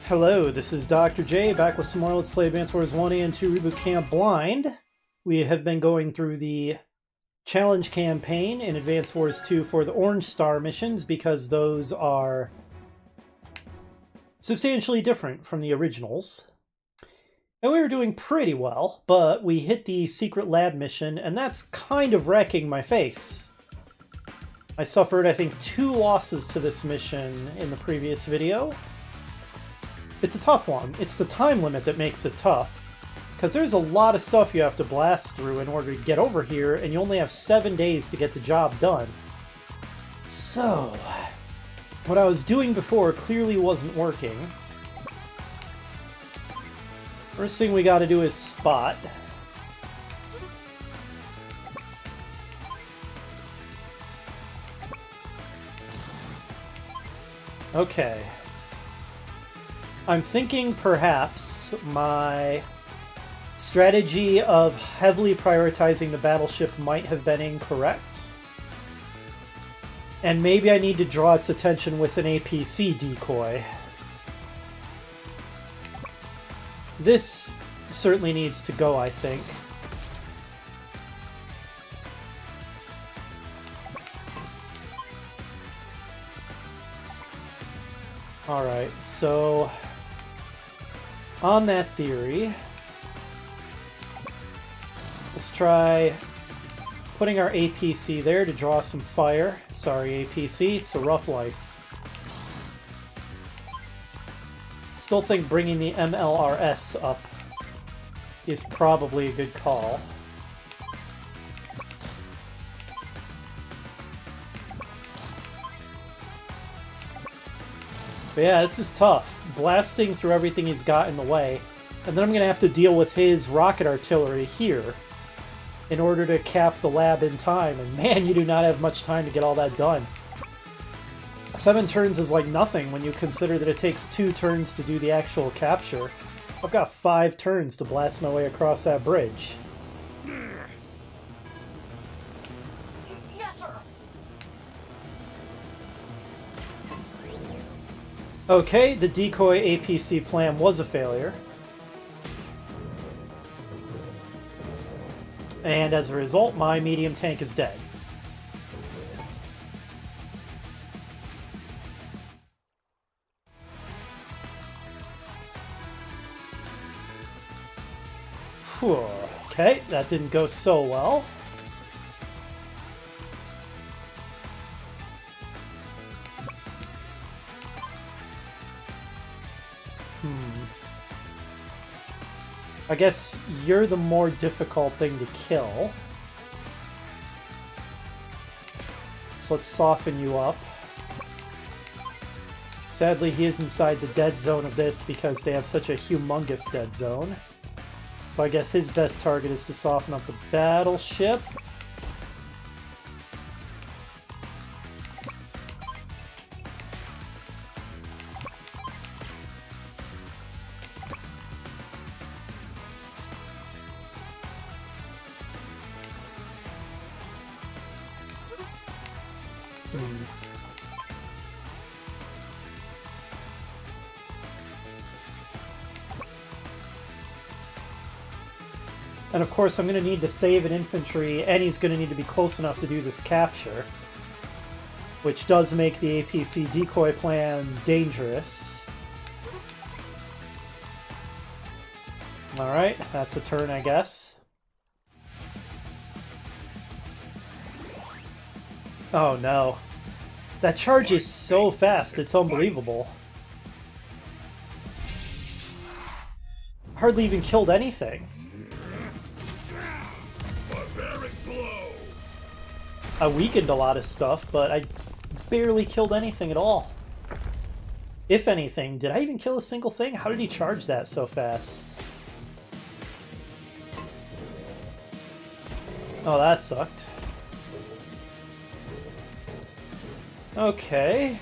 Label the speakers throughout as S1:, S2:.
S1: Hello, this is Dr. J, back with some more Let's Play Advance Wars 1&2 Reboot Camp Blind. We have been going through the challenge campaign in Advance Wars 2 for the Orange Star missions, because those are substantially different from the originals. And we were doing pretty well, but we hit the secret lab mission, and that's kind of wrecking my face. I suffered, I think, 2 losses to this mission in the previous video. It's a tough one. It's the time limit that makes it tough, because there's a lot of stuff you have to blast through in order to get over here, and you only have 7 days to get the job done. So, what I was doing before clearly wasn't working. First thing we gotta do is spot. Okay. I'm thinking perhaps my strategy of heavily prioritizing the battleship might have been incorrect. And maybe I need to draw its attention with an APC decoy. This certainly needs to go, I think. Alright, so on that theory, let's try putting our APC there to draw some fire. Sorry, APC, it's a rough life. Still think bringing the MLRS up is probably a good call. But yeah, this is tough. Blasting through everything he's got in the way. And then I'm going to have to deal with his rocket artillery here in order to cap the lab in time. And man, you do not have much time to get all that done. 7 turns is like nothing when you consider that it takes 2 turns to do the actual capture. I've got 5 turns to blast my way across that bridge.
S2: Yes, sir.
S1: Okay, the decoy APC plan was a failure. And as a result, my medium tank is dead. Whew. Okay, that didn't go so well. I guess you're the more difficult thing to kill. So let's soften you up. Sadly, he is inside the dead zone of this because they have such a humongous dead zone. So I guess his best target is to soften up the battleship. And of course I'm going to need to save an infantry, and he's going to need to be close enough to do this capture. Which does make the APC decoy plan dangerous. Alright, that's a turn, I guess. Oh no. That charge is so fast, it's unbelievable. Hardly even killed anything. I weakened a lot of stuff, but I barely killed anything at all. If anything, did I even kill a single thing? How did he charge that so fast? Oh, that sucked. Okay.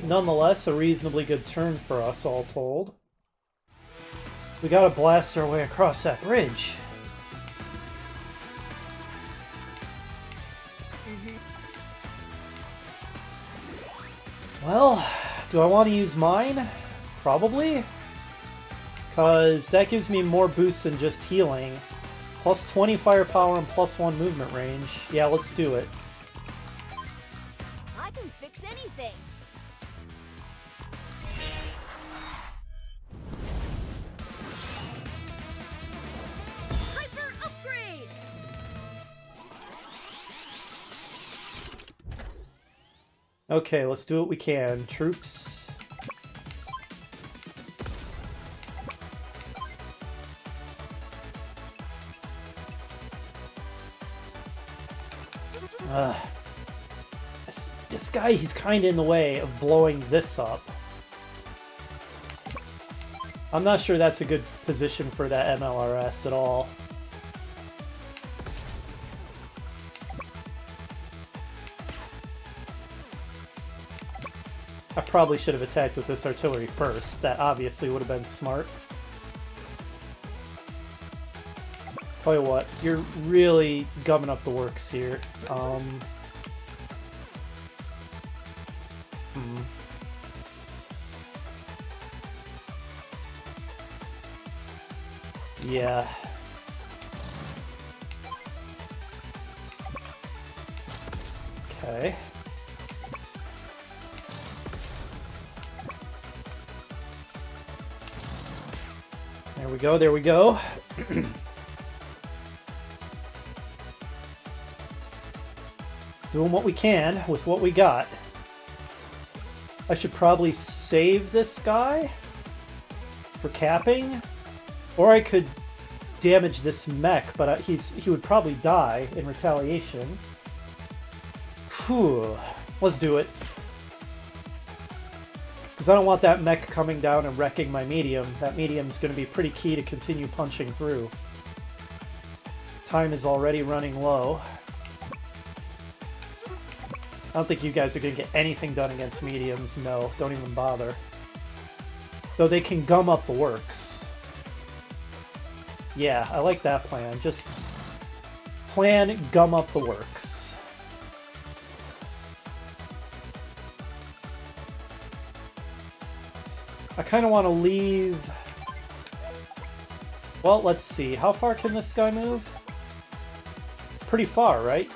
S1: Nonetheless, a reasonably good turn for us, all told. We gotta blast our way across that bridge. Well, do I want to use mine? Probably. Because that gives me more boosts than just healing. Plus 20 firepower and plus 1 movement range. Yeah, let's do it.
S3: I can fix anything. Hyper upgrade.
S1: Okay, let's do what we can. Troops. This guy, he's kind of in the way of blowing this up. I'm not sure that's a good position for that MLRS at all. I probably should have attacked with this artillery first. That obviously would have been smart. Tell you what, you're really gumming up the works here. Yeah. Okay. There we go, there we go. Doing what we can with what we got. I should probably save this guy for capping, or I could damage this mech, but he would probably die in retaliation. Whew. Let's do it. Because I don't want that mech coming down and wrecking my medium. That medium's going to be pretty key to continue punching through. Time is already running low. I don't think you guys are going to get anything done against mediums. No, don't even bother. Though they can gum up the works. Yeah, I like that plan. Just plan, gum up the works. I kind of want to leave... Well, let's see. How far can this guy move? Pretty far, right?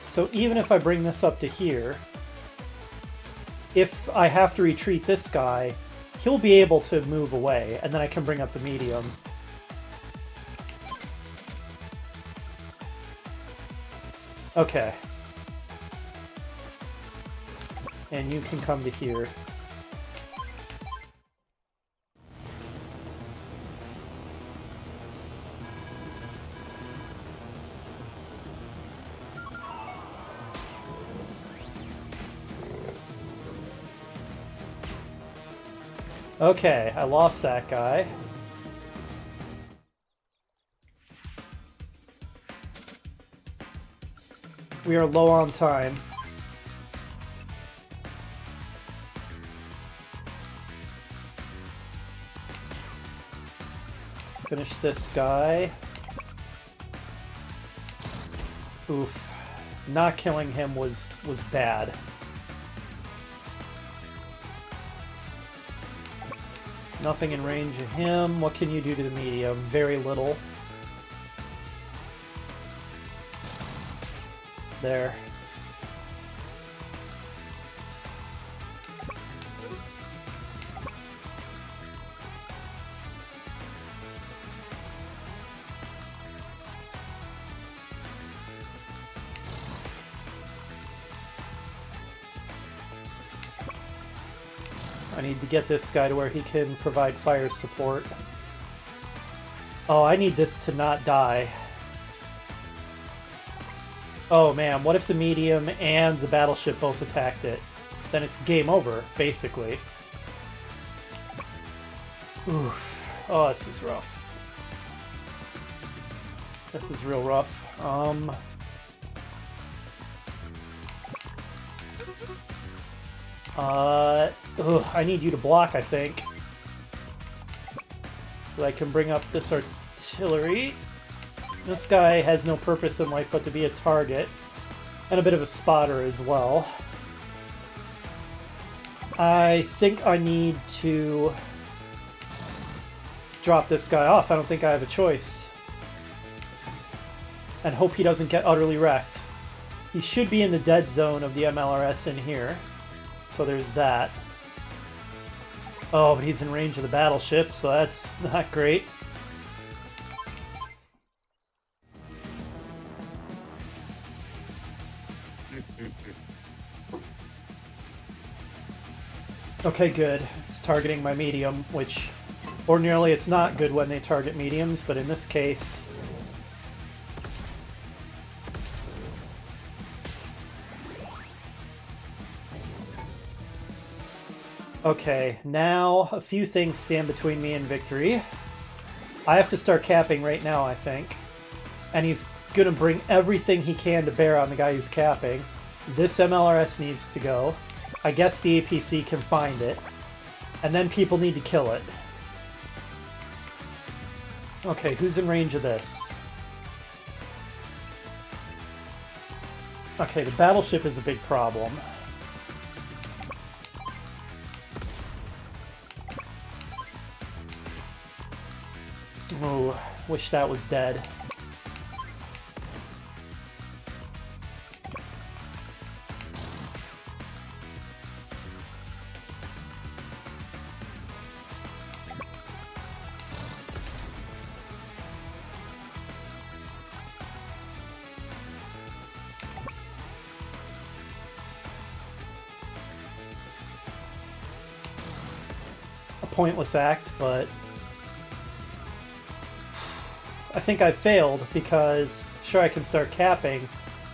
S1: So even if I bring this up to here, if I have to retreat this guy, he'll be able to move away, and then I can bring up the medium. Okay. And you can come to here. Okay, I lost that guy. We are low on time. Finish this guy. Oof. Not killing him was bad. Nothing in range of him. What can you do to the medium? Very little. There. I need to get this guy to where he can provide fire support. Oh, I need this to not die. Oh man, what if the medium and the battleship both attacked it? Then it's game over, basically. Oof. Oh, this is rough. This is real rough. I need you to block, I think. So I can bring up this artillery. This guy has no purpose in life but to be a target. And a bit of a spotter as well. I think I need to drop this guy off. I don't think I have a choice. And hope he doesn't get utterly wrecked. He should be in the dead zone of the MLRS in here. So there's that. Oh, but he's in range of the battleship, so that's not great. Okay, good. It's targeting my medium, which ordinarily it's not good when they target mediums, but in this case... Okay, now a few things stand between me and victory. I have to start capping right now, I think. And he's gonna bring everything he can to bear on the guy who's capping. This MLRS needs to go. I guess the APC can find it. And then people need to kill it. Okay, who's in range of this? Okay, the battleship is a big problem. Oh, wish that was dead. A pointless act, but I think I failed because, sure, I can start capping,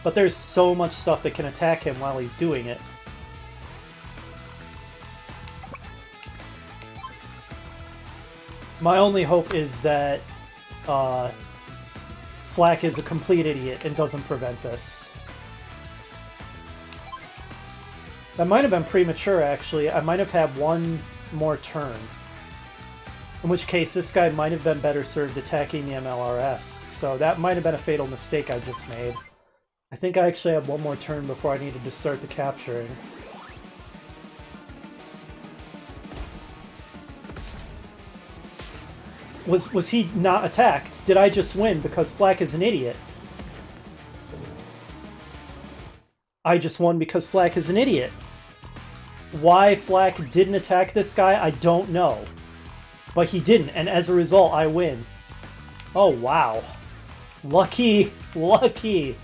S1: but there's so much stuff that can attack him while he's doing it. My only hope is that Flak is a complete idiot and doesn't prevent this. That might have been premature, actually. I might have had one more turn. In which case, this guy might have been better served attacking the MLRS. So that might have been a fatal mistake I just made. I think I actually had one more turn before I needed to start the capturing. Was he not attacked? Did I just win because Flak is an idiot? I just won because Flak is an idiot. Why Flak didn't attack this guy, I don't know. But he didn't, and as a result, I win. Oh, wow. Lucky, lucky.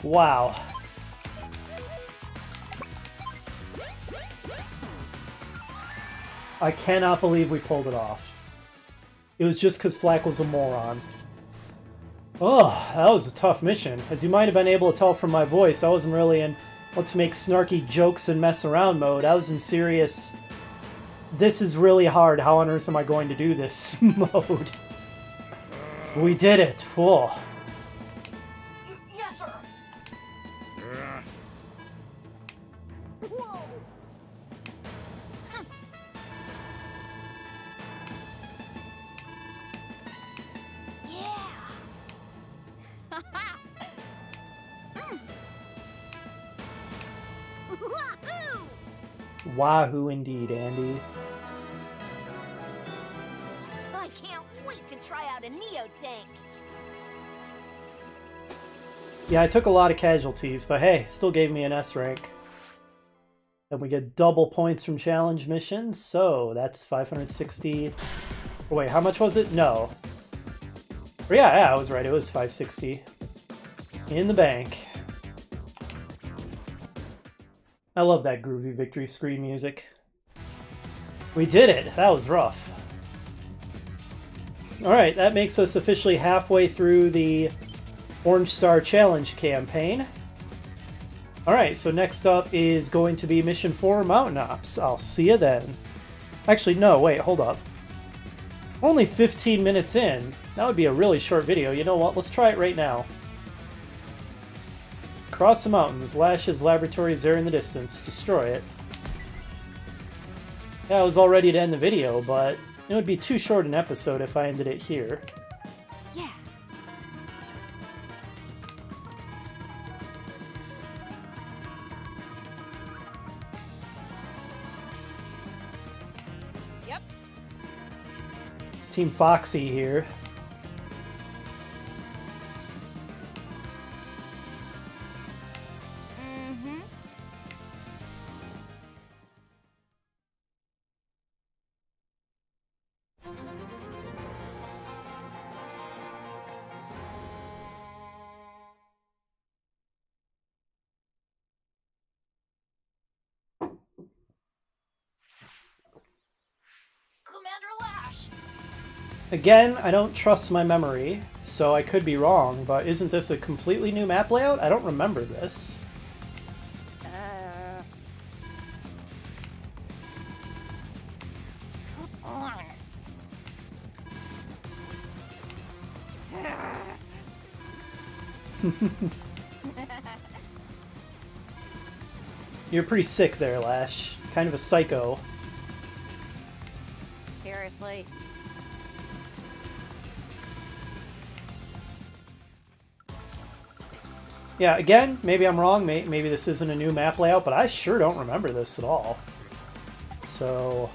S1: Wow. I cannot believe we pulled it off. It was just because Flak was a moron. Oh, that was a tough mission. As you might have been able to tell from my voice, I wasn't really in let's make snarky jokes and mess around mode. I was in serious... This is really hard. How on earth am I going to do this mode? We did it. Whoa.
S2: Yes, sir.
S3: Whoa! Yeah! Wahoo!
S1: Wahoo indeed, Andy.
S3: I can't wait to try out a Neo tank.
S1: Yeah, I took a lot of casualties, but hey, still gave me an S rank. And we get double points from challenge missions, so that's 560. Oh, wait, how much was it? No. Yeah, I was right. It was 560. In the bank. I love that groovy victory screen music. We did it! That was rough. Alright, that makes us officially halfway through the Orange Star Challenge campaign. Alright, so next up is going to be Mission 4 Mountain Ops. I'll see you then. Actually, no, wait, hold up. Only 15 minutes in. That would be a really short video. You know what? Let's try it right now. Cross the mountains. Lash's laboratory is there in the distance. Destroy it. Yeah, I was all ready to end the video, but it would be too short an episode if I ended it here.
S3: Yeah. Yep.
S1: Team Foxy here.
S2: Commander Lash!
S1: Again, I don't trust my memory, so I could be wrong, but isn't this a completely new map layout? I don't remember this.
S3: Come on.
S1: You're pretty sick there, Lash. Kind of a psycho.
S3: Seriously.
S1: Yeah, again, maybe I'm wrong. Maybe this isn't a new map layout, but I sure don't remember this at all. So,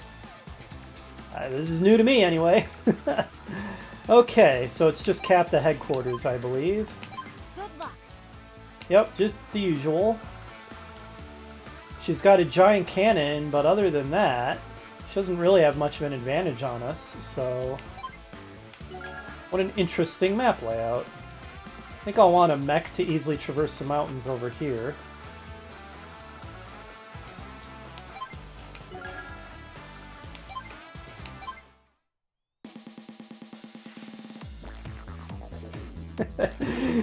S1: this is new to me anyway. Okay, so it's just Cap the headquarters, I believe.
S3: Good luck.
S1: Yep, just the usual. She's got a giant cannon, but other than that, she doesn't really have much of an advantage on us, so... What an interesting map layout. I think I'll want a mech to easily traverse the mountains over here.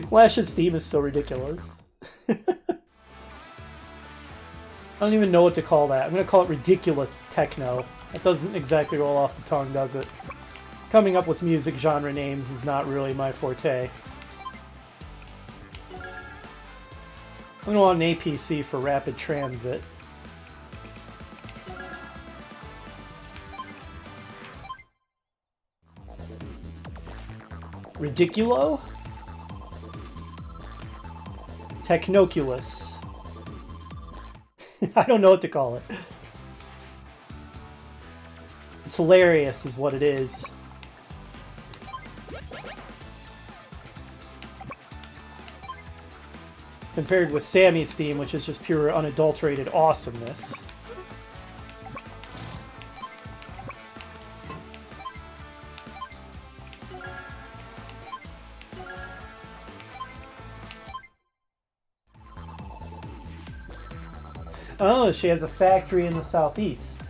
S1: Lash's theme is so ridiculous. I don't even know what to call that. I'm going to call it ridiculous techno. That doesn't exactly roll off the tongue, does it? Coming up with music genre names is not really my forte. I'm going to want an APC for rapid transit. Ridiculo? Technoculus. I don't know what to call it. It's hilarious is what it is. Compared with Sammy's theme, which is just pure unadulterated awesomeness. Oh, she has a factory in the southeast.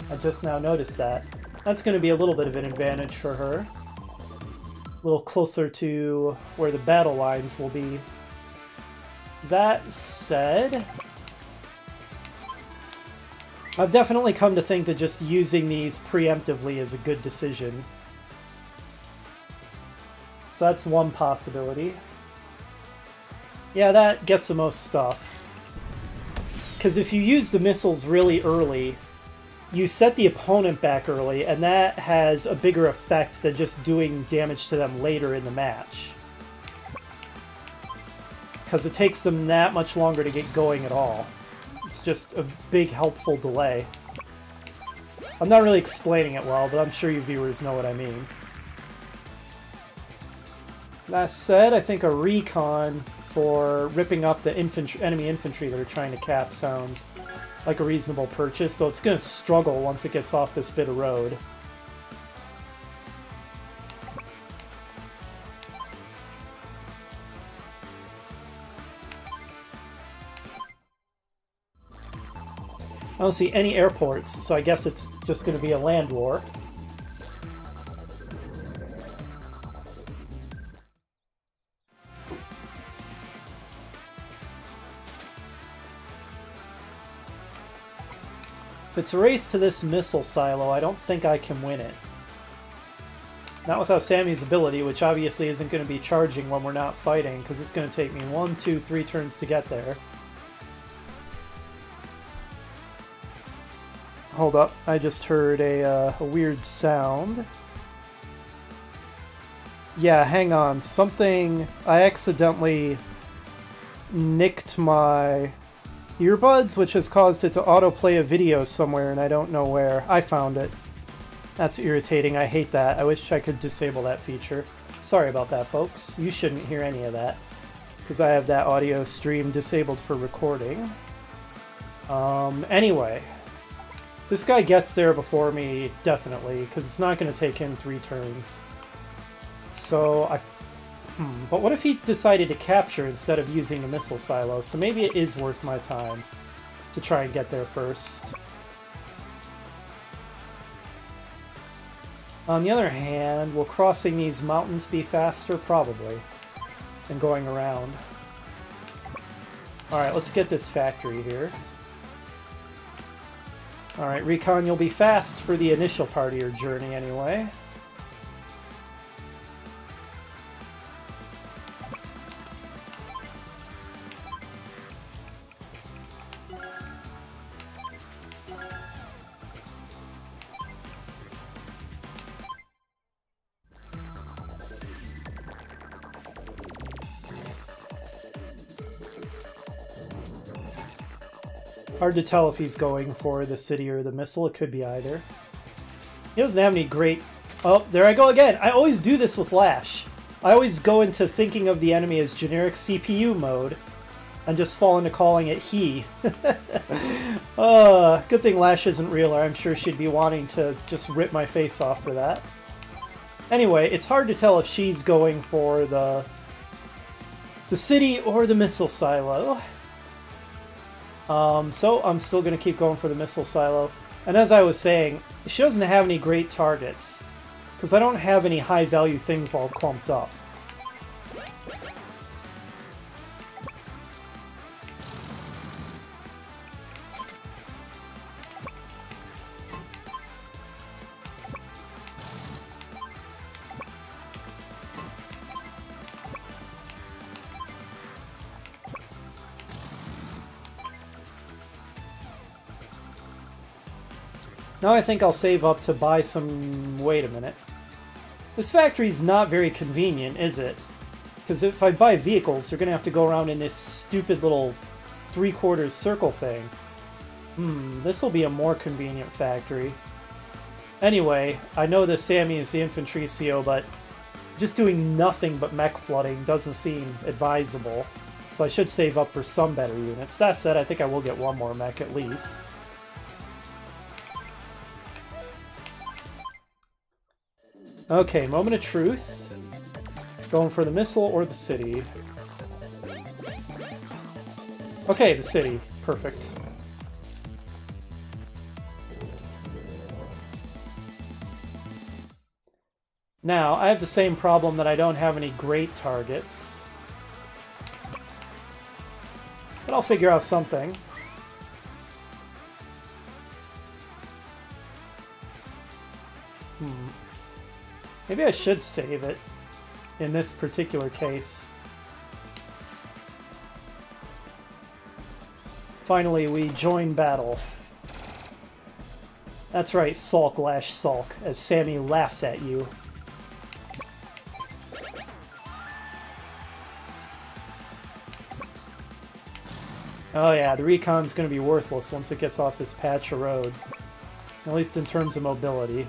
S1: I just now noticed that. That's going to be a little bit of an advantage for her. A little closer to where the battle lines will be. That said, I've definitely come to think that just using these preemptively is a good decision. So that's one possibility. Yeah, that gets the most stuff. Because if you use the missiles really early, you set the opponent back early, and that has a bigger effect than just doing damage to them later in the match. Because it takes them that much longer to get going at all. It's just a big helpful delay. I'm not really explaining it well, but I'm sure you viewers know what I mean. That said, I think a recon for ripping up the enemy infantry that are trying to cap sounds like a reasonable purchase, though it's going to struggle once it gets off this bit of road. I don't see any airports, so I guess it's just going to be a land war. If it's a race to this missile silo, I don't think I can win it. Not without Sammy's ability, which obviously isn't going to be charging when we're not fighting, because it's going to take me 1, 2, 3 turns to get there. Hold up, I just heard a weird sound. Yeah, hang on, something... I accidentally nicked my earbuds, which has caused it to autoplay a video somewhere, and I don't know where. I found it. That's irritating. I hate that. I wish I could disable that feature. Sorry about that, folks. You shouldn't hear any of that, because I have that audio stream disabled for recording. Anyway. This guy gets there before me, definitely, because it's not going to take him 3 turns. So, but what if he decided to capture instead of using the missile silo? So maybe it is worth my time to try and get there first. On the other hand, will crossing these mountains be faster? Probably. Than going around. Alright, let's get this factory here. Alright, Recon, you'll be fast for the initial part of your journey anyway. Hard to tell if he's going for the city or the missile. It could be either. He doesn't have any great... Oh, there I go again! I always do this with Lash. I always go into thinking of the enemy as generic CPU mode and just fall into calling it he. Good thing Lash isn't real, or I'm sure she'd be wanting to just rip my face off for that. Anyway, it's hard to tell if she's going for the city or the missile silo. So I'm still going to keep going for the missile silo. And as I was saying, she doesn't have any great targets, because I don't have any high-value things all clumped up. Now I think I'll save up to buy some... Wait a minute. This factory's not very convenient, is it? Because if I buy vehicles, they're going to have to go around in this stupid little 3/4 circle thing. This will be a more convenient factory. Anyway, I know that Sammy is the infantry CO, but just doing nothing but mech flooding doesn't seem advisable. So I should save up for some better units. That said, I think I will get one more mech at least. Okay, moment of truth. Going for the missile or the city. Okay, the city. Perfect. Now, I have the same problem that I don't have any great targets. But I'll figure out something. Maybe I should save it in this particular case. Finally, we join battle. That's right, sulk, Lash, sulk, as Sammy laughs at you. Oh yeah, the Recon's going to be worthless once it gets off this patch of road. At least in terms of mobility.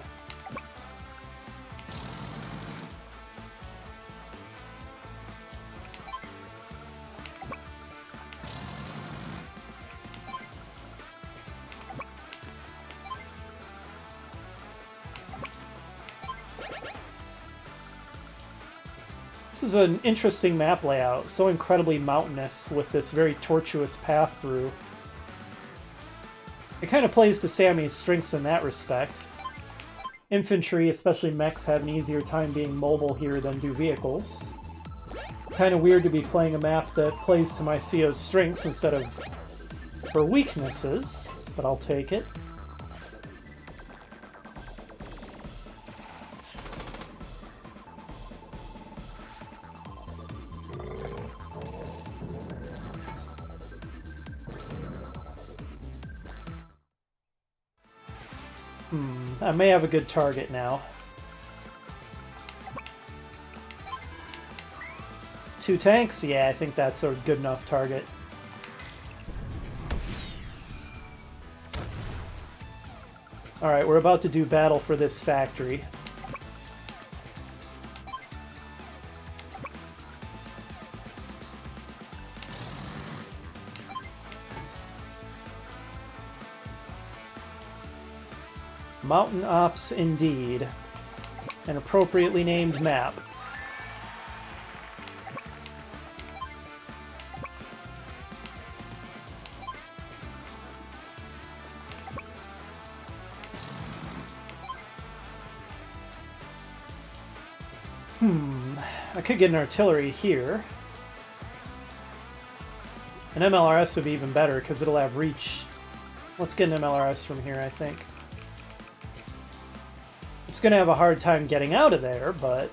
S1: This is an interesting map layout, so incredibly mountainous with this very tortuous path through. It kind of plays to Sammy's strengths in that respect. Infantry, especially mechs, have an easier time being mobile here than do vehicles. Kind of weird to be playing a map that plays to my CO's strengths instead of her weaknesses, but I'll take it. I may have a good target now. 2 tanks? Yeah, I think that's a good enough target. Alright, we're about to do battle for this factory. Mountain Ops indeed. An appropriately named map. I could get an artillery here. An MLRS would be even better because it'll have reach. Let's get an MLRS from here, I think. It's going to have a hard time getting out of there, but...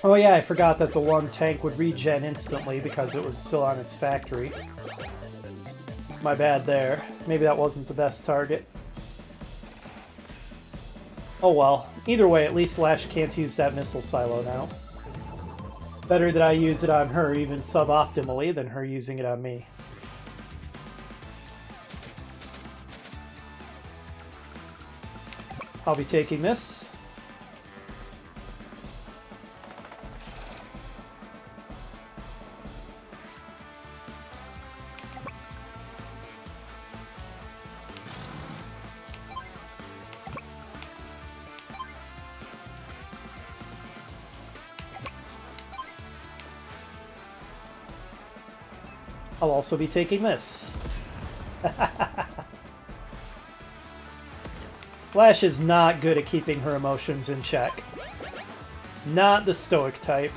S1: Oh yeah, I forgot that the one tank would regen instantly because it was still on its factory. My bad there. Maybe that wasn't the best target. Oh well. Either way, at least Lash can't use that missile silo now. Better that I use it on her, even suboptimally, than her using it on me. I'll be taking this. I'll also be taking this. Lash is not good at keeping her emotions in check. Not the stoic type.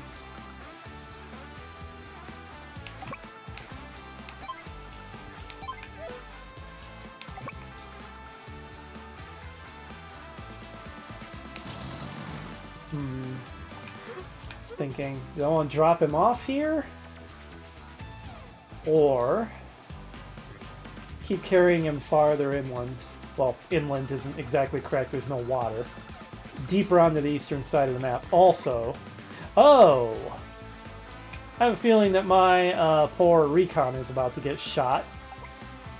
S1: Thinking, do I want to drop him off here? Or keep carrying him farther inland. Well, inland isn't exactly correct, there's no water. Deeper onto the eastern side of the map. Also, oh! I have a feeling that my poor recon is about to get shot.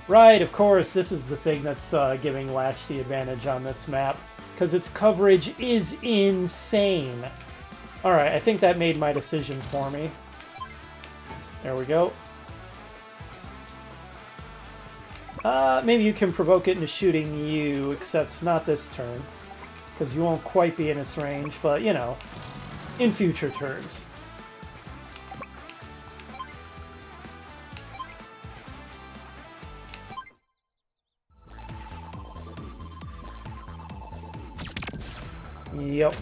S1: Right, of course, this is the thing that's giving Lash the advantage on this map. Because its coverage is insane. Alright, I think that made my decision for me. There we go. Maybe you can provoke it into shooting you, except not this turn. Because you won't quite be in its range, but, you know, in future turns. Yep.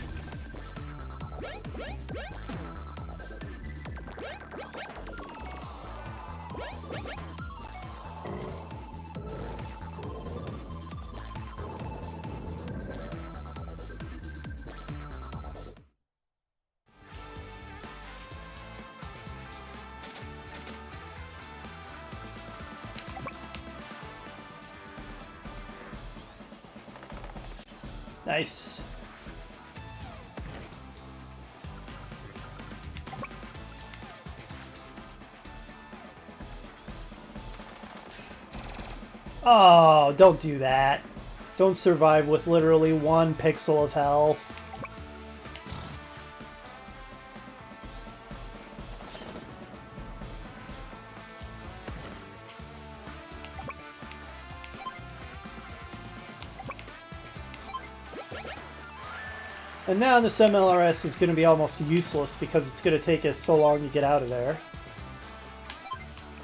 S1: Nice. Oh, don't do that. Don't survive with literally 1 pixel of health. And now this MLRS is going to be almost useless because it's going to take us so long to get out of there.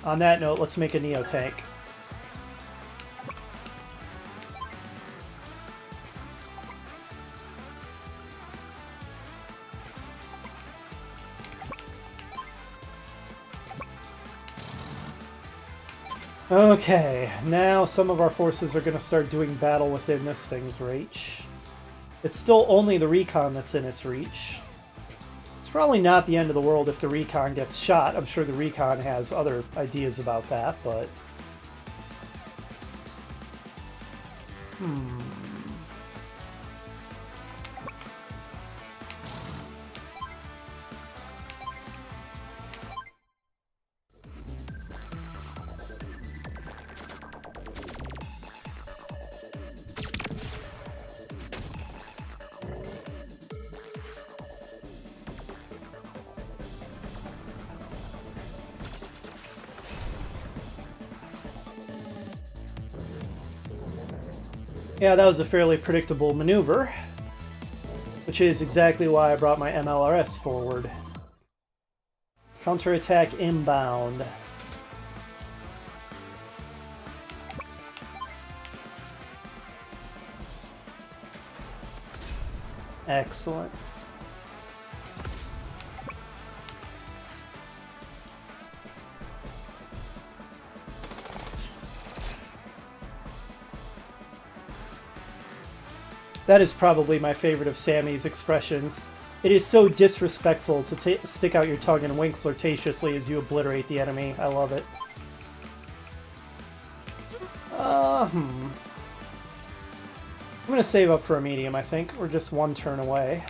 S1: On that note, let's make a Neo tank. Okay, now some of our forces are going to start doing battle within this thing's reach. It's still only the recon that's in its reach. It's probably not the end of the world if the recon gets shot. I'm sure the recon has other ideas about that, but... Yeah, that was a fairly predictable maneuver, which is exactly why I brought my MLRS forward. Counterattack inbound. Excellent. That is probably my favorite of Sammy's expressions. It is so disrespectful to stick out your tongue and wink flirtatiously as you obliterate the enemy. I love it. I'm gonna save up for a medium, I think. We're just one turn away.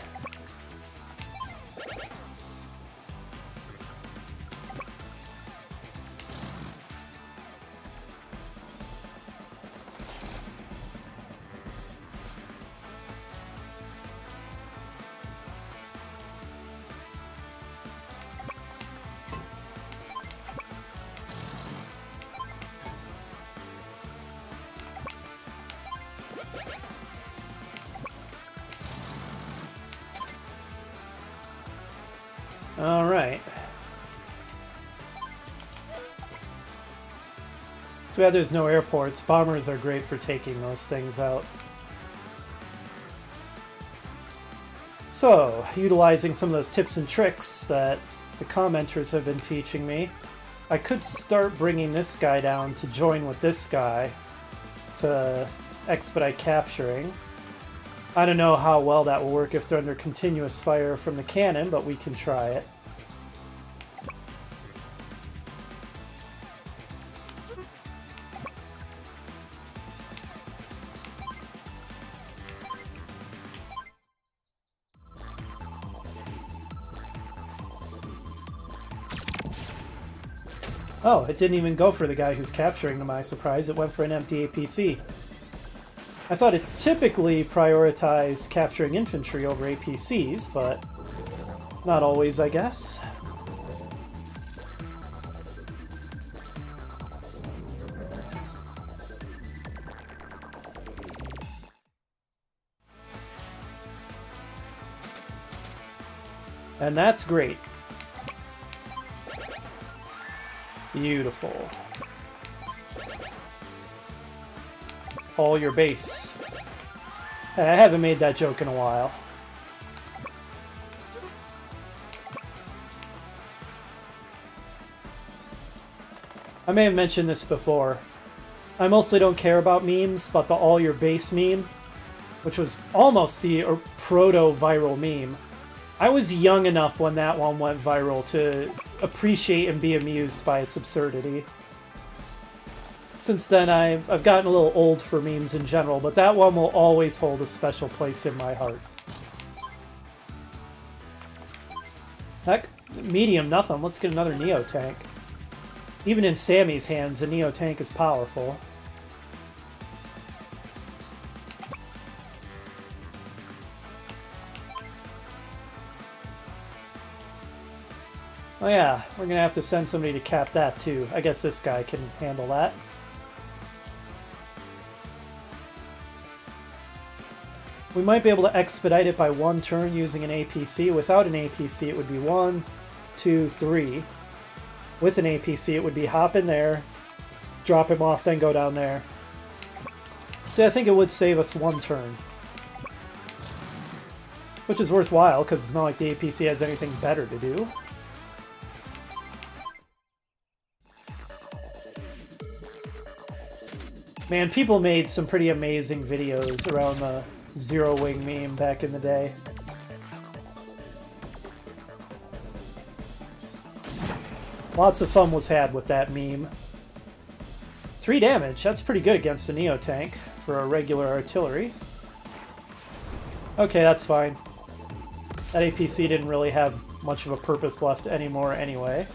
S1: Alright. Too bad there's no airports. Bombers are great for taking those things out. So, utilizing some of those tips and tricks that the commenters have been teaching me, I could start bringing this guy down to join with this guy to expedite capturing. I don't know how well that will work if they're under continuous fire from the cannon, but we can try it. Oh, it didn't even go for the guy who's capturing to my surprise. It went for an empty APC. I thought it typically prioritized capturing infantry over APCs, but not always, I guess. And that's great. Beautiful. All your base. I haven't made that joke in a while. I may have mentioned this before. I mostly don't care about memes, but the all your base meme, which was almost the proto-viral meme, I was young enough when that one went viral to appreciate and be amused by its absurdity. Since then, I've gotten a little old for memes in general, but that one will always hold a special place in my heart. Heck, medium nothing. Let's get another Neo tank. Even in Sammy's hands, a Neo tank is powerful. Oh yeah, we're gonna have to send somebody to cap that too. I guess this guy can handle that. We might be able to expedite it by one turn using an APC. Without an APC, it would be 1, 2, 3. With an APC, it would be hop in there, drop him off, then go down there. So I think it would save us one turn. Which is worthwhile, because it's not like the APC has anything better to do. Man, people made some pretty amazing videos around the Zero Wing meme back in the day. Lots of fun was had with that meme. 3 damage, that's pretty good against a Neo tank for a regular artillery. Okay, that's fine. That APC didn't really have much of a purpose left anymore anyway.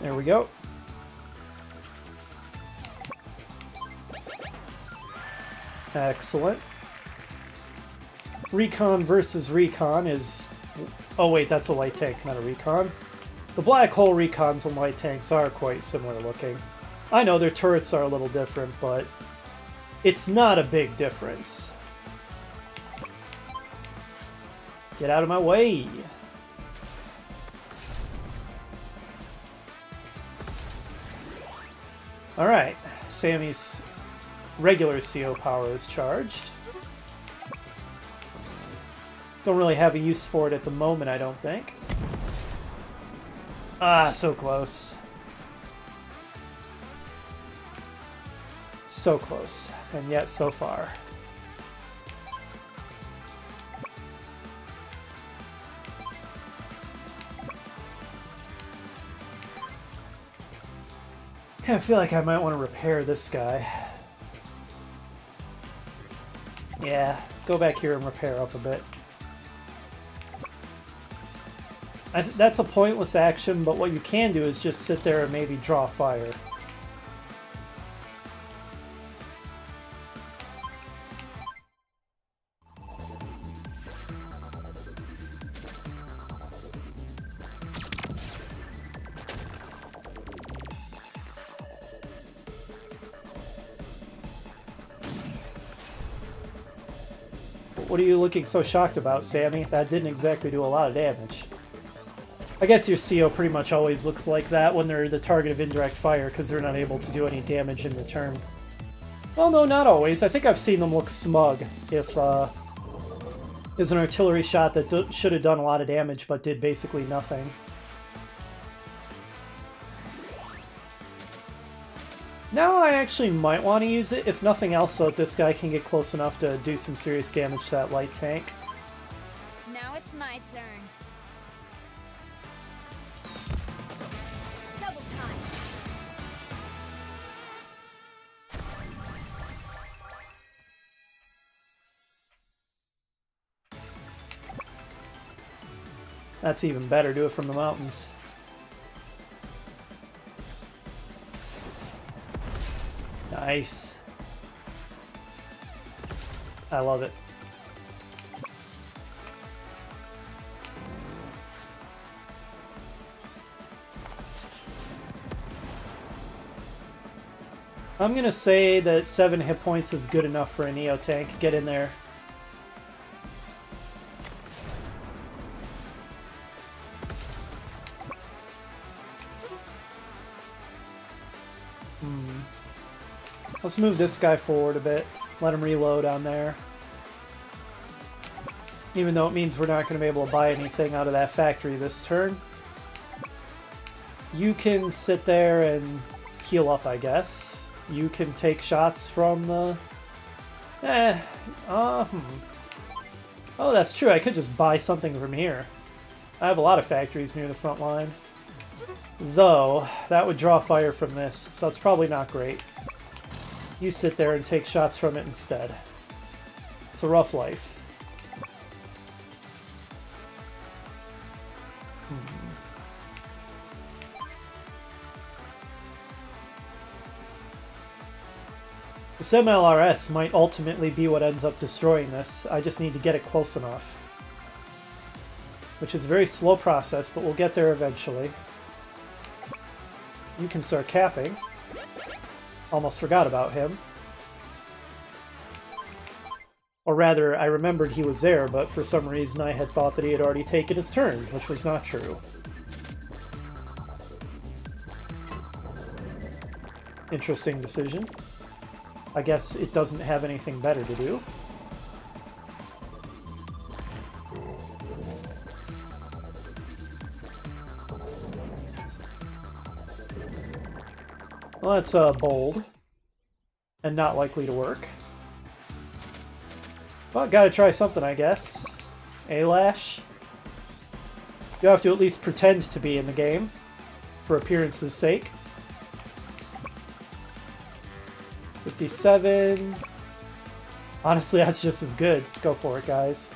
S1: There we go. Excellent. Recon versus Recon is... Oh wait, that's a light tank, not a Recon. The black hole Recons and light tanks are quite similar looking. I know their turrets are a little different, but it's not a big difference. Get out of my way! Alright, Sammy's regular CO power is charged. Don't really have a use for it at the moment, I don't think. Ah, so close. So close, and yet so far. I kind of feel like I might want to repair this guy. Yeah, go back here and repair up a bit. That's a pointless action, but what you can do is just sit there and maybe draw fire. What are you looking so shocked about, Sammy? That didn't exactly do a lot of damage. I guess your CO pretty much always looks like that when they're the target of indirect fire, because they're not able to do any damage in return. Well, no, not always. I think I've seen them look smug if there's an artillery shot that should have done a lot of damage but did basically nothing. Now I actually might want to use it, if nothing else, so that this guy can get close enough to do some serious damage to that light tank.
S3: Now it's my turn. Double time.
S1: That's even better. Do it from the mountains. Nice. I love it. I'm gonna say that 7 hit points is good enough for a Neo tank. Get in there. Let's move this guy forward a bit. Let him reload on there. Even though it means we're not going to be able to buy anything out of that factory this turn. You can sit there and heal up, I guess. You can take shots from the... Oh, that's true. I could just buy something from here. I have a lot of factories near the front line. Though, that would draw fire from this, so it's probably not great. You sit there and take shots from it instead. It's a rough life. This MLRS might ultimately be what ends up destroying this. I just need to get it close enough. Which is a very slow process, but we'll get there eventually. You can start capping. Almost forgot about him. Or rather, I remembered he was there, but for some reason I had thought that he had already taken his turn, which was not true. Interesting decision. I guess it doesn't have anything better to do. Well, that's bold and not likely to work. Well, gotta try something, I guess. A-Lash. You have to at least pretend to be in the game for appearance's sake. 57. Honestly, that's just as good. Go for it, guys.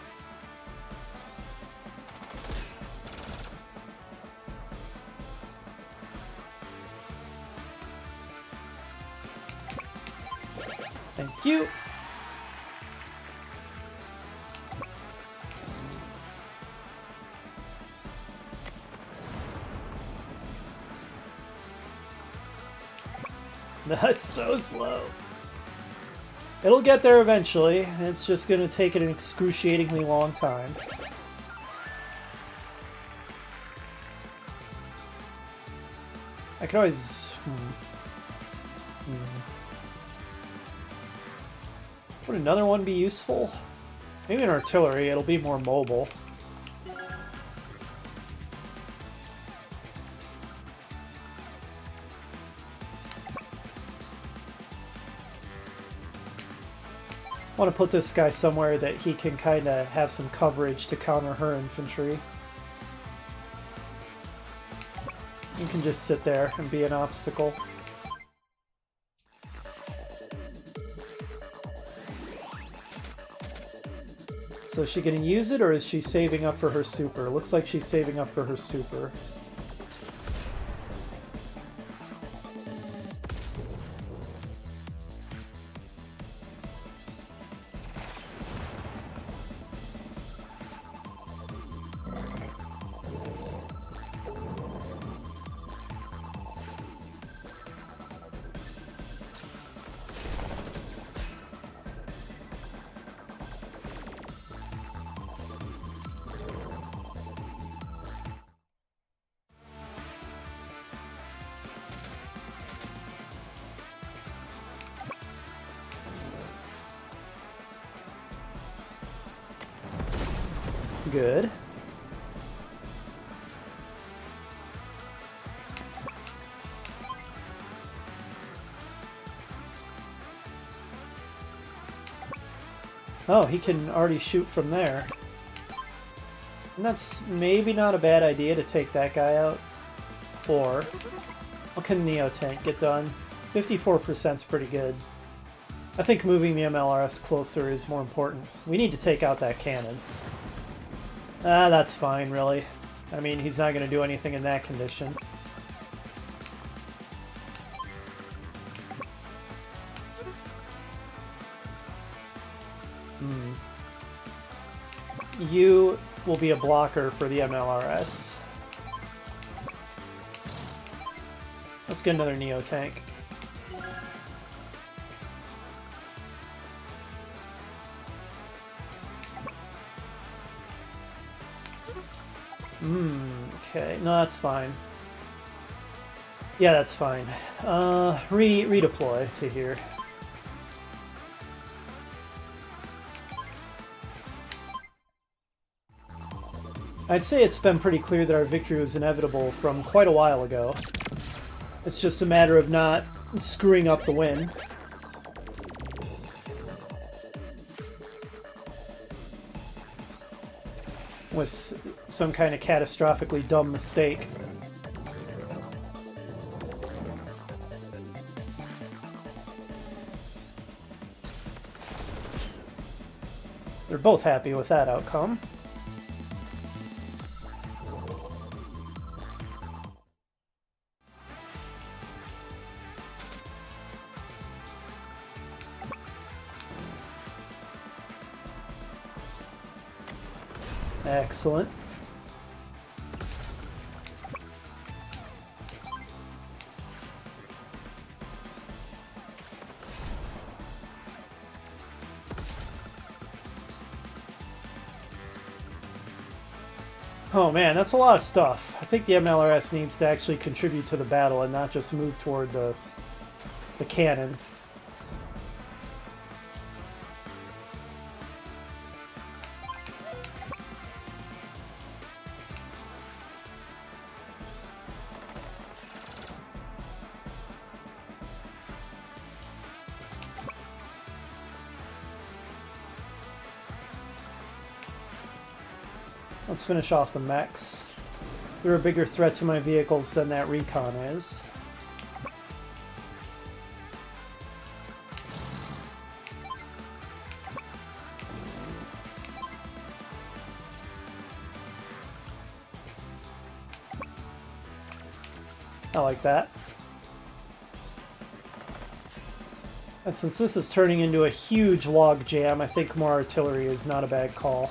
S1: Thank you. That's so slow. It'll get there eventually. It's just going to take it an excruciatingly long time. I could always... Would another one be useful? Maybe an artillery. It'll be more mobile. I want to put this guy somewhere that he can kind of have some coverage to counter her infantry. You can just sit there and be an obstacle. So is she going to use it, or is she saving up for her super? Looks like she's saving up for her super. Good. Oh, he can already shoot from there. And that's maybe not a bad idea to take that guy out. Or, what can Neo Tank get done? 54% is pretty good. I think moving the MLRS closer is more important. We need to take out that cannon. Ah, that's fine, really. I mean, he's not going to do anything in that condition. You will be a blocker for the MLRS. Let's get another Neo Tank. Okay, no, that's fine. Yeah, that's fine. Redeploy to here. I'd say it's been pretty clear that our victory was inevitable from quite a while ago. It's just a matter of not screwing up the win. With some kind of catastrophically dumb mistake. They're both happy with that outcome. Excellent. Oh man, that's a lot of stuff. I think the MLRS needs to actually contribute to the battle and not just move toward the cannon. Let's finish off the mechs. They're a bigger threat to my vehicles than that recon is. I like that. And since this is turning into a huge log jam, I think more artillery is not a bad call.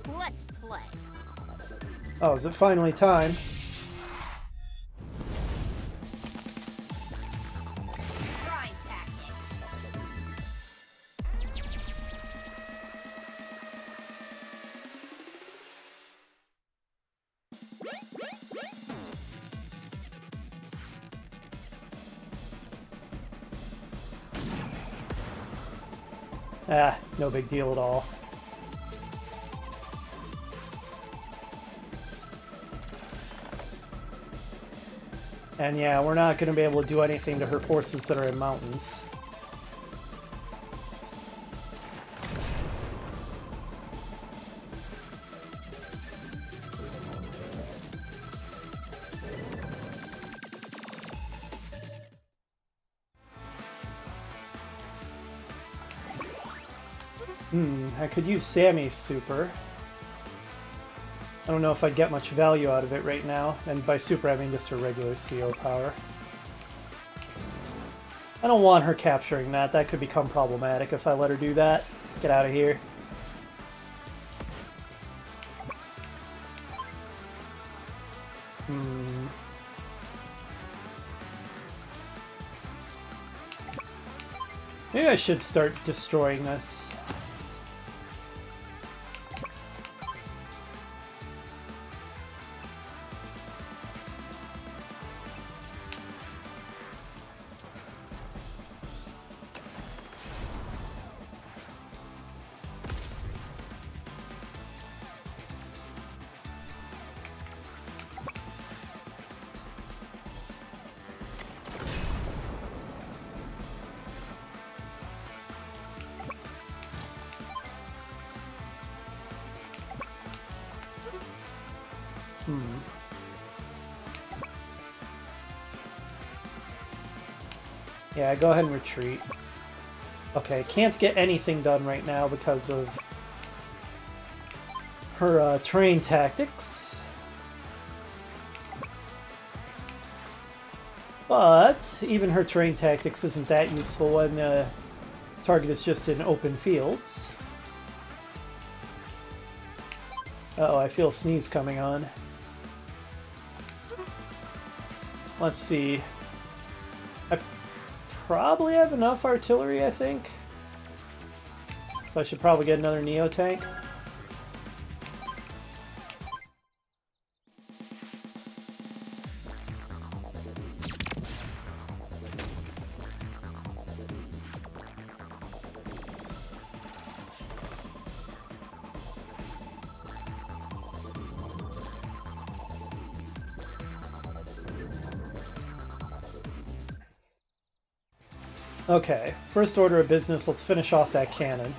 S3: Let's play.
S1: Oh, is it finally time?
S3: Grind tactics.
S1: Ah, no big deal at all. And yeah, we're not going to be able to do anything to her forces that are in mountains. I could use Sammy's super. I don't know if I'd get much value out of it right now, and by super I mean just her regular CO power. I don't want her capturing that. That could become problematic if I let her do that. Get out of here. Maybe I should start destroying this. Yeah, go ahead and retreat. Okay, can't get anything done right now because of her terrain tactics. But even her terrain tactics isn't that useful when the target is just in open fields. Uh-oh, I feel a sneeze coming on. Let's see. I probably have enough artillery, I think. So I should probably get another Neo tank. Okay, first order of business, let's finish off that cannon.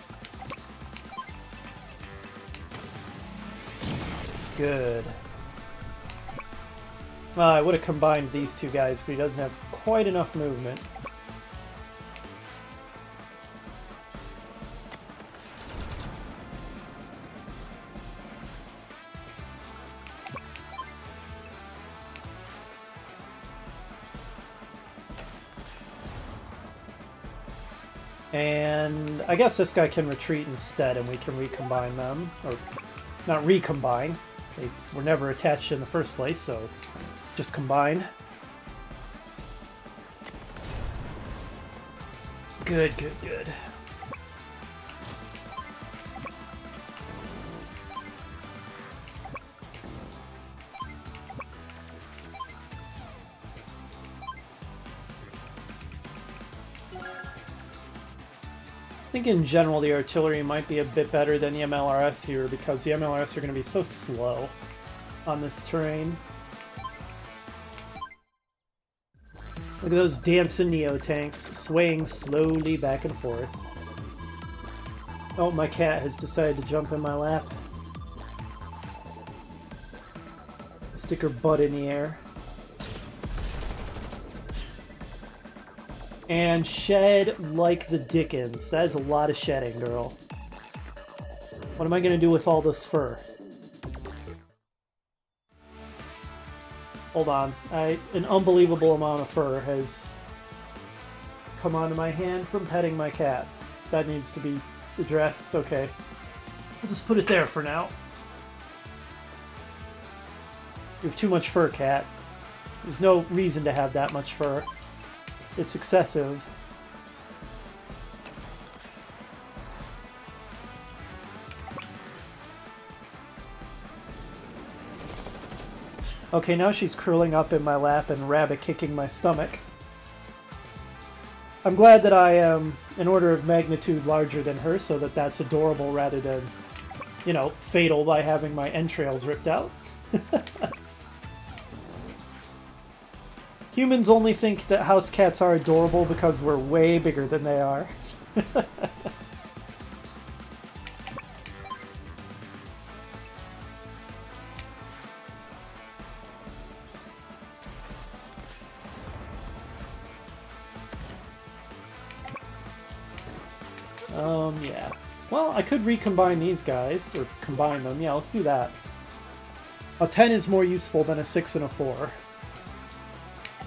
S1: Good. I would have combined these two guys, but he doesn't have quite enough movement. And I guess this guy can retreat instead and we can recombine them. Or, not recombine. They were never attached in the first place, so just combine. Good, good, good. I think in general the artillery might be a bit better than the MLRS here because the MLRS are going to be so slow on this terrain. Look at those dancing Neo tanks swaying slowly back and forth. Oh, my cat has decided to jump in my lap. Stick her butt in the air. And shed like the dickens. That is a lot of shedding, girl. What am I going to do with all this fur? Hold on. An unbelievable amount of fur has come onto my hand from petting my cat. That needs to be addressed. Okay. We'll just put it there for now. You have too much fur, cat. There's no reason to have that much fur. It's excessive. Okay, now she's curling up in my lap and rabbit kicking my stomach. I'm glad that I am an order of magnitude larger than her, so that that's adorable rather than, you know, fatal by having my entrails ripped out. Humans only think that house cats are adorable because we're way bigger than they are. Yeah. Well, I could recombine these guys, or combine them. Yeah, let's do that. A 10 is more useful than a 6 and a 4.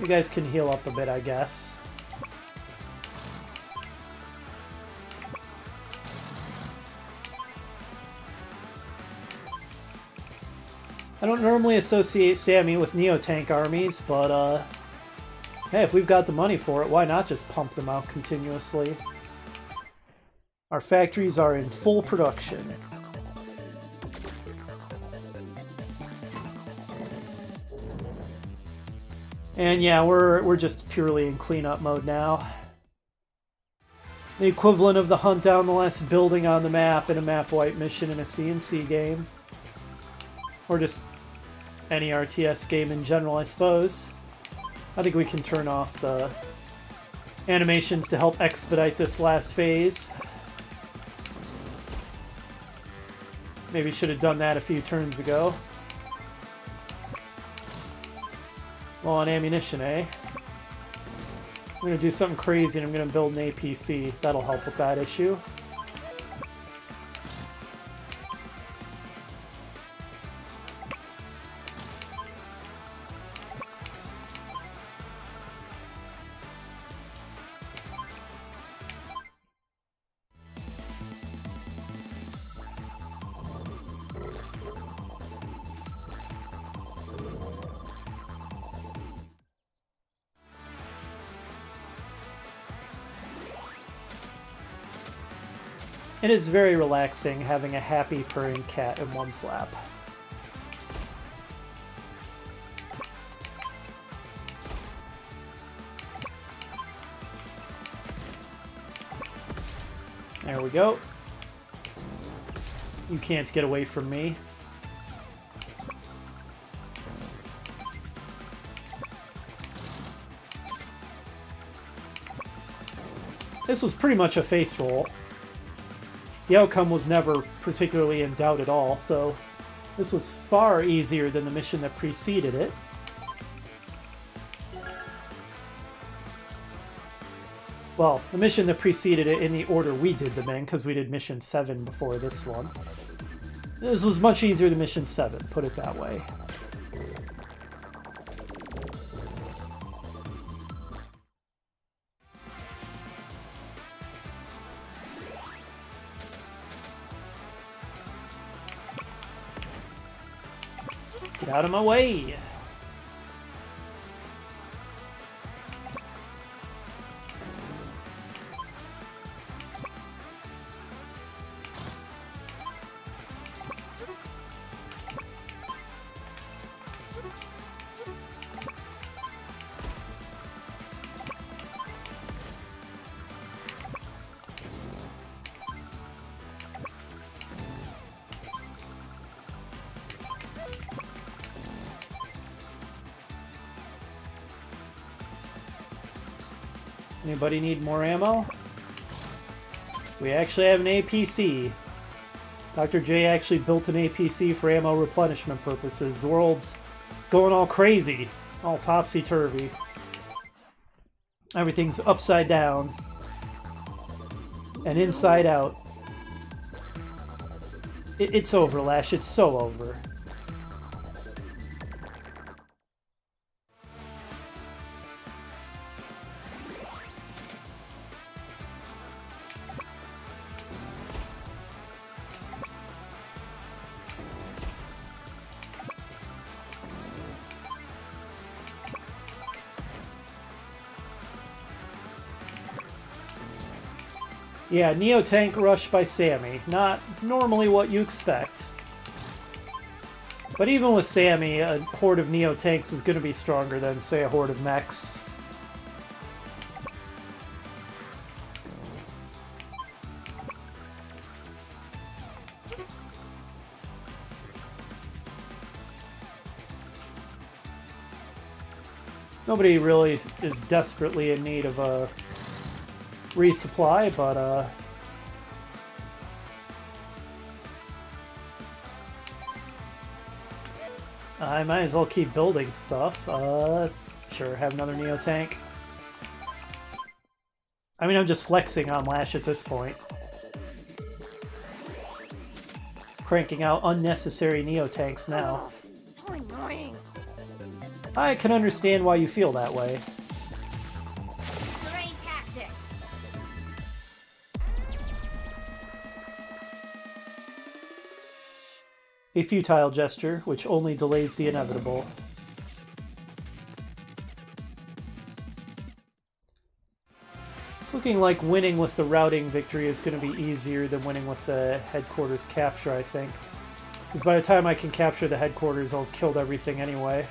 S1: You guys can heal up a bit, I guess. I don't normally associate Sammy with Neotank armies, but hey, if we've got the money for it, why not just pump them out continuously? Our factories are in full production. And yeah, we're just purely in cleanup mode now. The equivalent of the hunt down the last building on the map in a map wipe mission in a CNC game. Or just any RTS game in general, I suppose. I think we can turn off the animations to help expedite this last phase. Maybe should have done that a few turns ago. Low on ammunition, eh? I'm gonna do something crazy and I'm gonna build an APC. That'll help with that issue. It is very relaxing having a happy purring cat in one's lap. There we go. You can't get away from me. This was pretty much a face roll. The outcome was never particularly in doubt at all, so this was far easier than the mission that preceded it. Well, the mission that preceded it in the order we did them in, because we did mission 7 before this one. This was much easier than mission 7, put it that way. Get out of my way! Anybody need more ammo? We actually have an APC. Dr. J actually built an APC for ammo replenishment purposes. The world's going all crazy. All topsy-turvy. Everything's upside down. And inside out. It's over, Lash. It's so over. Yeah, Neo Tank Rush by Sammy. Not normally what you expect. But even with Sammy, a horde of Neo Tanks is going to be stronger than, say, a horde of mechs. Nobody really is desperately in need of a resupply, but I might as well keep building stuff. Sure, have another Neo Tank. I mean, I'm just flexing on Lash at this point. Cranking out unnecessary Neo Tanks now.
S3: Oh, so annoying.
S1: I can understand why you feel that way.
S3: Terrain tactics.
S1: A futile gesture, which only delays the inevitable. It's looking like winning with the routing victory is going to be easier than winning with the headquarters capture, I think. Because by the time I can capture the headquarters, I'll have killed everything anyway.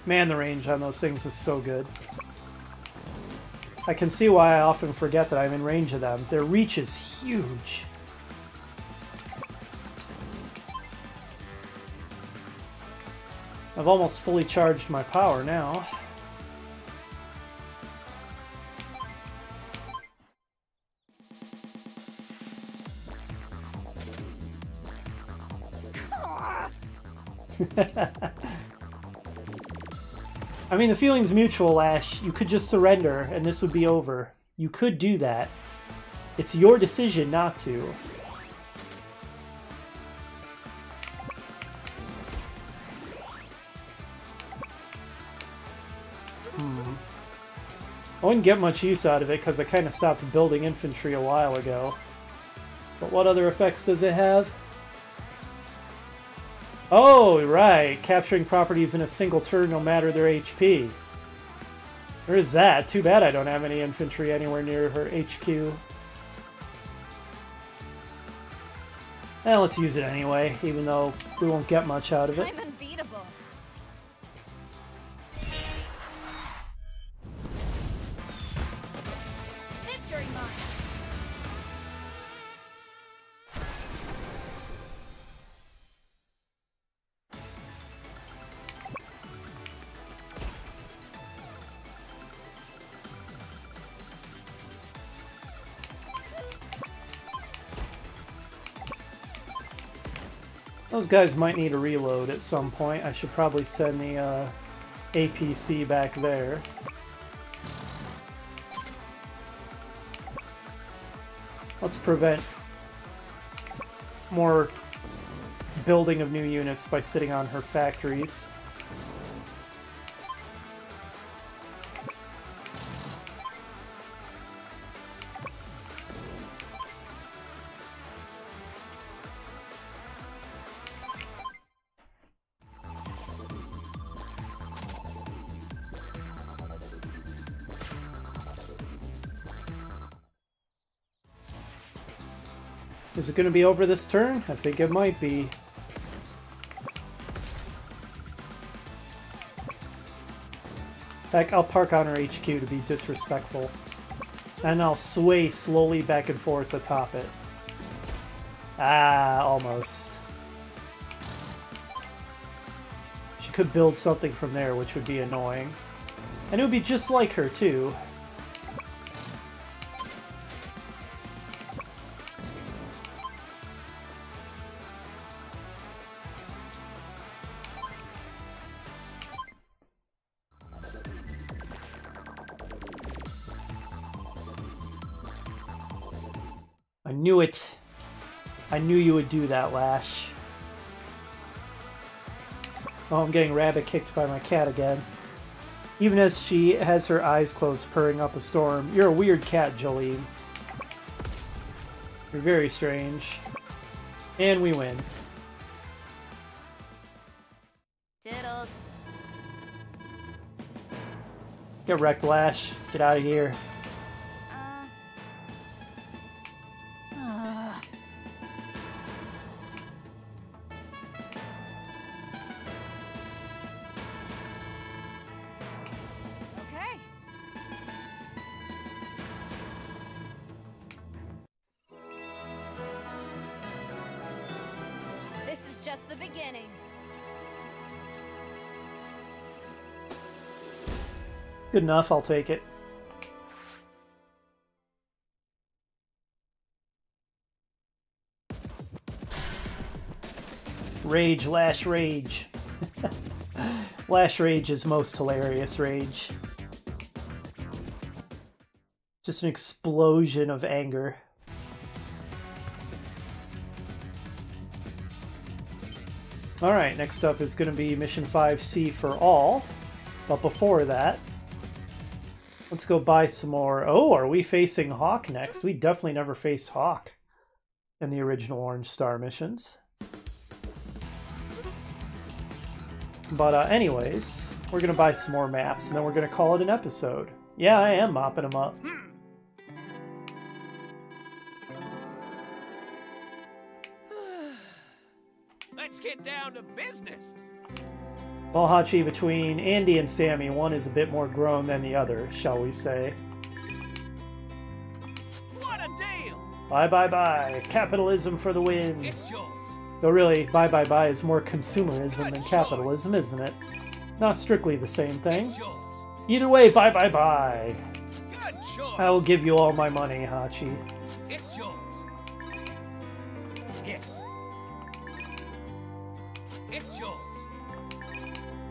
S1: Man, the range on those things is so good. I can see why I often forget that I'm in range of them. Their reach is huge. I've almost fully charged my power now. I mean, the feeling's mutual, Ash. You could just surrender, and this would be over. You could do that. It's your decision not to. I wouldn't get much use out of it, because I kind of stopped building infantry a while ago. But what other effects does it have? Oh, right. Capturing properties in a single turn no matter their HP. There is that. Too bad I don't have any infantry anywhere near her HQ. Well, let's use it anyway, even though we won't get much out of it.
S2: I'm unbeatable. Victory march.
S1: Those guys might need a reload at some point. I should probably send the APC back there. Let's prevent more building of new units by sitting on her factories. Is it going to be over this turn? I think it might be. Heck, I'll park on her HQ to be disrespectful. And I'll sway slowly back and forth atop it. Ah, almost. She could build something from there, which would be annoying. And it would be just like her, too. I knew it. I knew you would do that, Lash. Oh, I'm getting rabbit kicked by my cat again. Even as she has her eyes closed, purring up a storm. You're a weird cat, Jolene. You're very strange. And we win.
S2: Diddles.
S1: Get wrecked, Lash. Get out of here.
S2: Okay. This is just the beginning.
S1: Good enough, I'll take it. Rage, Lash, rage. Lash rage is most hilarious rage. Just an explosion of anger. Alright, next up is going to be Mission 5C for all. But before that, let's go buy some more. Oh, are we facing Hawk next? We definitely never faced Hawk in the original Orange Star missions. But anyways, we're going to buy some more maps, and then we're going to call it an episode. Yeah, I am mopping them up.
S4: Let's get down to business.
S1: Well, Hachi, between Andy and Sammy, one is a bit more grown than the other, shall we say.
S4: What a deal!
S1: Bye, bye, bye. Capitalism for the win.
S4: It's yours.
S1: Though really, bye, bye, bye is more consumerism than capitalism, isn't it? Not strictly the same thing.
S4: It's yours.
S1: Either way, bye, bye, bye.
S4: Good choice.
S1: I will give you all my money, Hachi.
S4: It's yours. Yes. It's yours.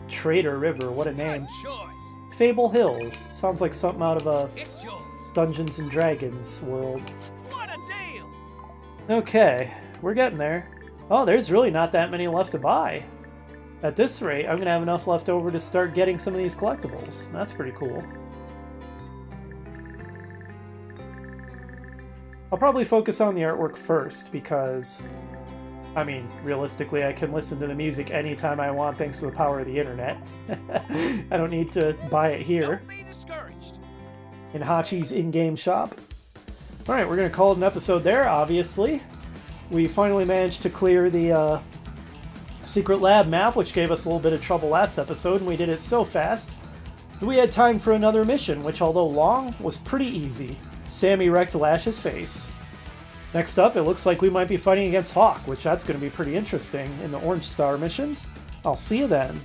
S1: Trader River, what a name.
S4: Good choice.
S1: Fable Hills. Sounds like something out of a
S4: It's yours.
S1: Dungeons and Dragons world.
S4: What a deal!
S1: Okay, we're getting there. Oh, there's really not that many left to buy. At this rate, I'm going to have enough left over to start getting some of these collectibles. That's pretty cool. I'll probably focus on the artwork first because, I mean, realistically, I can listen to the music anytime I want thanks to the power of the internet. I don't need to buy it here
S4: Don't be discouraged.
S1: in Hachi's in-game shop. Alright, we're going to call it an episode there, obviously. We finally managed to clear the secret lab map, which gave us a little bit of trouble last episode, and we did it so fast that we had time for another mission, which, although long, was pretty easy. Sammy wrecked Lash's face. Next up, it looks like we might be fighting against Hawk, which that's going to be pretty interesting in the Orange Star missions. I'll see you then.